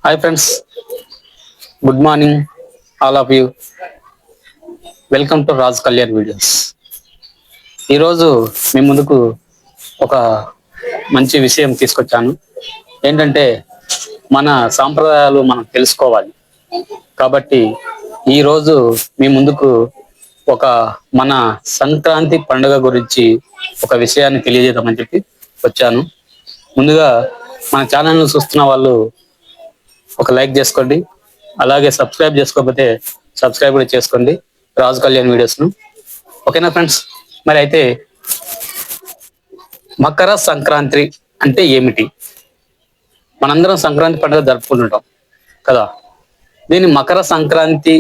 Hi friends, good morning all of you. Welcome to Raj Kalyan videos. ఈరోజు మీ ముందుకు ఒక మంచి విషయం తీసుకొచ్చాను. ఏంటంటే మన సాంప్రదాయాలు మనం తెలుసుకోవాలి కాబట్టి ఈరోజు మీ ముందుకు ఒక మన సంక్రాంతి పండుగ గురించి ఒక విషయాన్ని తెలియజేద్దామని చెప్పి వచ్చాను. ముందుగా మన ఛానల్ను చూస్తున్న వాళ్ళు ఒక లైక్ చేసుకోండి, అలాగే సబ్స్క్రైబ్ చేసుకోకపోతే సబ్స్క్రైబ్ కూడా చేసుకోండి రాజ్ కళ్యాణ్ వీడియోస్ను. ఓకేనా ఫ్రెండ్స్? మరి అయితే మకర సంక్రాంతి అంటే ఏమిటి? మనందరం సంక్రాంతి పండుగ జరుపుకుంటుంటాం కదా. దీన్ని మకర సంక్రాంతి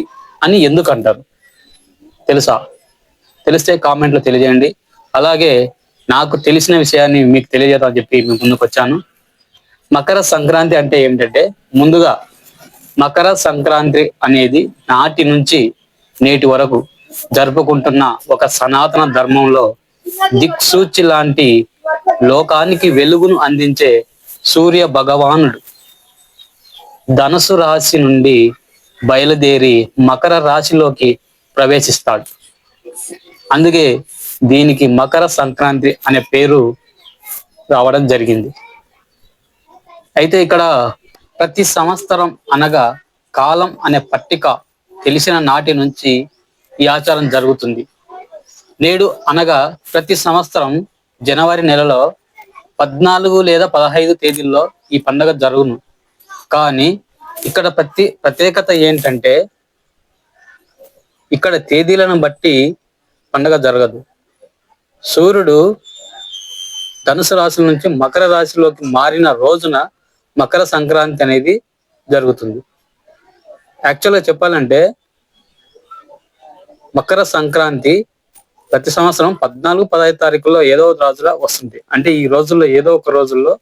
అని ఎందుకు అంటారు తెలుసా? తెలిస్తే కామెంట్లో తెలియజేయండి. అలాగే నాకు తెలిసిన విషయాన్ని మీకు తెలియజేద్దామని చెప్పి మీ ముందుకు వచ్చాను. మకర సంక్రాంతి అంటే ఏమిటంటే, ముందుగా మకర సంక్రాంతి అనేది నాటి నుంచి నేటి వరకు జరుపుకుంటున్న ఒక సనాతన ధర్మంలో దిక్సూచి లాంటి లోకానికి వెలుగును అందించే సూర్య భగవానుడు ధనుసు రాశి నుండి బయలుదేరి మకర రాశిలోకి ప్రవేశిస్తాడు. అందుకే దీనికి మకర సంక్రాంతి అనే పేరు రావడం జరిగింది. అయితే ఇక్కడ ప్రతి సంవత్సరం అనగా కాలం అనే పట్టిక తెలిసిన నాటి నుంచి ఈ ఆచారం జరుగుతుంది. నేడు అనగా ప్రతి సంవత్సరం జనవరి నెలలో 14 లేదా 15 తేదీల్లో ఈ పండుగ జరుగును. కానీ ఇక్కడ ప్రత్యేకత ఏంటంటే, ఇక్కడ తేదీలను బట్టి పండుగ జరగదు. సూర్యుడు ధనుసు రాశి నుంచి మకర రాశిలోకి మారిన రోజున మకర సంక్రాంతి అనేది జరుగుతుంది. యాక్చువల్గా చెప్పాలంటే మకర సంక్రాంతి ప్రతి సంవత్సరం 14, 15 తారీఖుల్లో ఏదో ఒక రోజులో వస్తుంది. అంటే ఈ రోజుల్లో ఏదో ఒక రోజుల్లో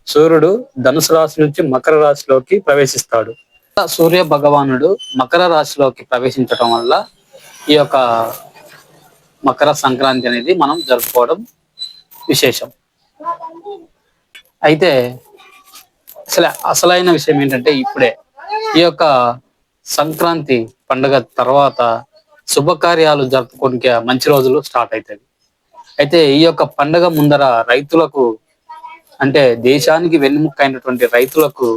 సూర్యుడు ధనుసు రాశి నుంచి మకర రాశిలోకి ప్రవేశిస్తాడు. సూర్య భగవానుడు మకర రాశిలోకి ప్రవేశించడం వల్ల ఈ యొక్క మకర సంక్రాంతి అనేది మనం జరుపుకోవడం విశేషం. అయితే అసలైన విషయం ఏంటంటే, ఇప్పుడే ఈ యొక్క సంక్రాంతి పండుగ తర్వాత శుభకార్యాలు జరుపుకోవడానికి మంచి రోజులు స్టార్ట్ అవుతాయి. అయితే ఈ యొక్క పండుగ ముందర రైతులకు, అంటే దేశానికి వెన్నెముక అయినటువంటి రైతులకు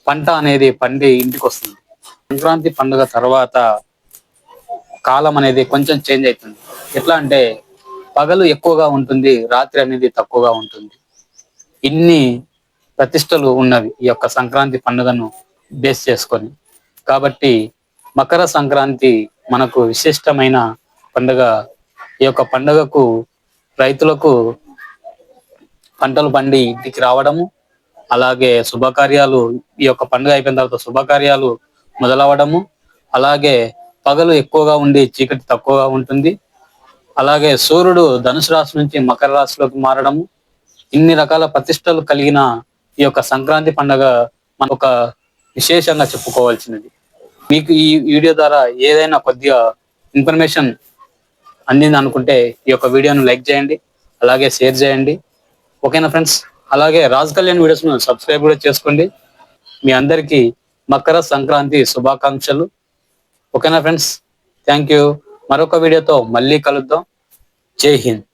పంట అనేది పండి ఇంటికి వస్తుంది. సంక్రాంతి పండుగ తర్వాత కాలం అనేది కొంచెం చేంజ్ అవుతుంది. ఎట్లా అంటే పగలు ఎక్కువగా ఉంటుంది, రాత్రి అనేది తక్కువగా ఉంటుంది. ఇన్ని ప్రతిష్టలు ఉన్నవి ఈ యొక్క సంక్రాంతి పండుగను బేస్ చేసుకొని. కాబట్టి మకర సంక్రాంతి మనకు విశిష్టమైన పండుగ. ఈ యొక్క పండుగకు రైతులకు పంటలు పండి ఇంటికి రావడము, అలాగే శుభకార్యాలు, ఈ యొక్క పండుగ అయిపోయిన తర్వాత శుభకార్యాలు మొదలవడము, అలాగే పగలు ఎక్కువగా ఉండి చీకటి తక్కువగా ఉంటుంది, అలాగే సూర్యుడు ధనుసు రాశి నుంచి మకర రాశిలోకి మారడము, ఇన్ని రకాల ప్రతిష్టలు కలిగిన ఈ యొక్క సంక్రాంతి పండుగ మనం ఒక విశేషంగా చెప్పుకోవాల్సినది. మీకు ఈ వీడియో ద్వారా ఏదైనా కొద్దిగా ఇన్ఫర్మేషన్ అందింది అనుకుంటే ఈ యొక్క వీడియోను లైక్ చేయండి, అలాగే షేర్ చేయండి. ఓకేనా ఫ్రెండ్స్? అలాగే రాజ్ కళ్యాణ్ వీడియోస్ను సబ్స్క్రైబ్ కూడా చేసుకోండి. మీ అందరికీ మకర సంక్రాంతి శుభాకాంక్షలు. ఓకేనా ఫ్రెండ్స్? Thank you. మరొక వీడియోతో మళ్ళీ కలుద్దాం. జై హింద్.